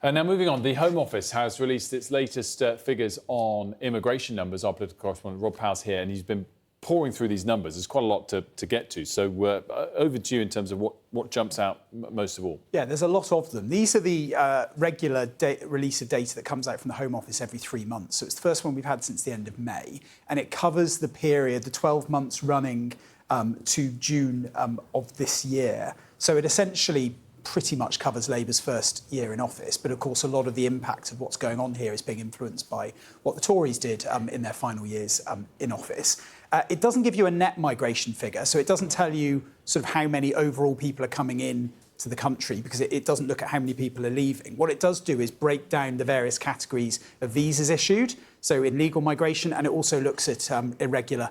Now moving on, the Home Office has released its latest figures on immigration numbers. Our political correspondent Rob Powell's here, and he's been pouring through these numbers. There's quite a lot to get to, so we're over to you in terms of what jumps out most of all. Yeah, there's a lot of them. These are the regular release of data that comes out from the Home Office every 3 months. So it's the first one we've had since the end of May, and it covers the period, the 12 months running to June of this year. So it essentially pretty much covers Labour's first year in office, but of course a lot of the impact of what's going on here is being influenced by what the Tories did in their final years in office. It doesn't give you a net migration figure, so it doesn't tell you sort of how many overall people are coming in to the country, because it doesn't look at how many people are leaving. What it does do is break down the various categories of visas issued, so in legal migration, and it also looks at irregular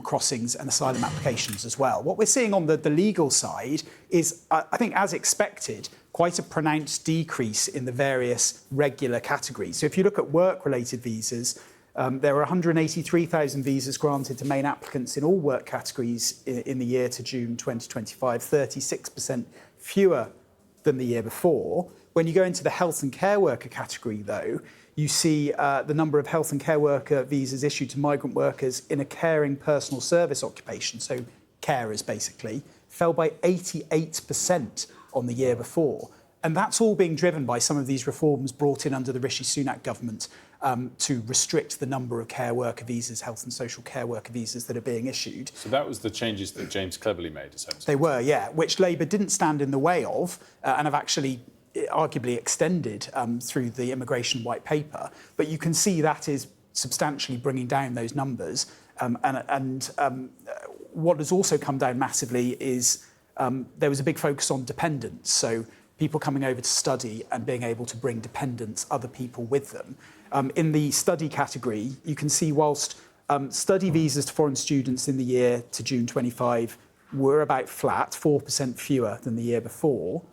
crossings and asylum applications as well. What we're seeing on the legal side is, I think as expected, quite a pronounced decrease in the various regular categories. So if you look at work-related visas, there were 183,000 visas granted to main applicants in all work categories in the year to June 2025, 36% fewer than the year before. When you go into the health and care worker category, though, you see the number of health and care worker visas issued to migrant workers in a caring personal service occupation, so carers basically, fell by 88% on the year before. And that's all being driven by some of these reforms brought in under the Rishi Sunak government to restrict the number of care worker visas, health and social care worker visas that are being issued. So that was the changes that James Cleverly made as Home Secretary. They were, yeah, which Labour didn't stand in the way of and have actually arguably extended through the immigration white paper. But you can see that is substantially bringing down those numbers. What has also come down massively is there was a big focus on dependents. So people coming over to study and being able to bring dependents, other people with them. In the study category, you can see whilst study visas to foreign students in the year to June 25 were about flat, 4% fewer than the year before,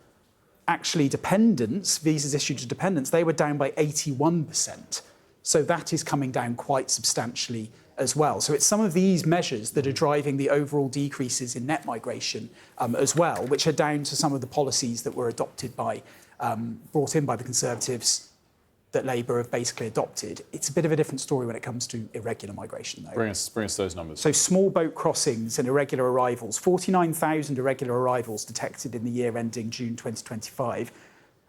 actually dependents, visas issued to dependents, they were down by 81%. So that is coming down quite substantially as well. So it's some of these measures that are driving the overall decreases in net migration as well, which are down to some of the policies that were adopted by, brought in by the Conservatives that Labour have basically adopted. It's a bit of a different story when it comes to irregular migration, though. Bring us those numbers. So small boat crossings and irregular arrivals, 49,000 irregular arrivals detected in the year ending June 2025,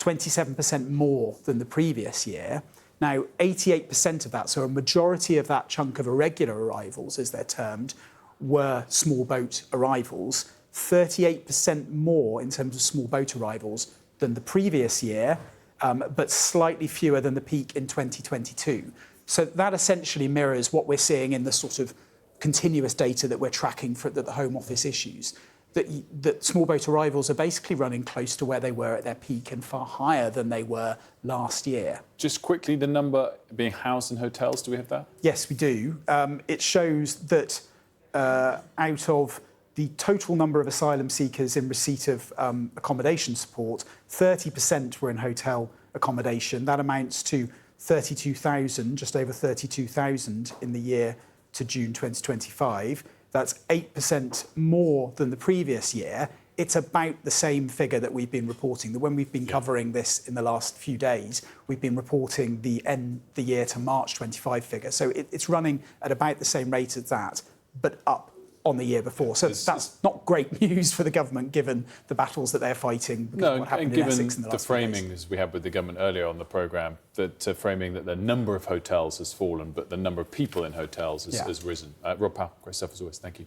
27% more than the previous year. Now, 88% of that, so a majority of that chunk of irregular arrivals, as they're termed, were small boat arrivals, 38% more in terms of small boat arrivals than the previous year, but slightly fewer than the peak in 2022. So that essentially mirrors what we're seeing in the sort of continuous data that we're tracking that the Home Office issues. That small boat arrivals are basically running close to where they were at their peak and far higher than they were last year. Just quickly, the number being housed in hotels, do we have that? Yes, we do. It shows that out of the total number of asylum seekers in receipt of accommodation support, 30% were in hotel accommodation. That amounts to 32,000, just over 32,000 in the year to June 2025. That's 8% more than the previous year. It's about the same figure that we've been reporting. That when we've been covering this in the last few days, we've been reporting the year to March 25 figure. So it's running at about the same rate as that, but up on the year before. So that's not great news for the government, given the battles that they're fighting because of what happened in Essex in the last few days. The framing, as we had with the government earlier on the programme, that framing that the number of hotels has fallen, but the number of people in hotels has risen. Rob Powell, great stuff as always. Thank you.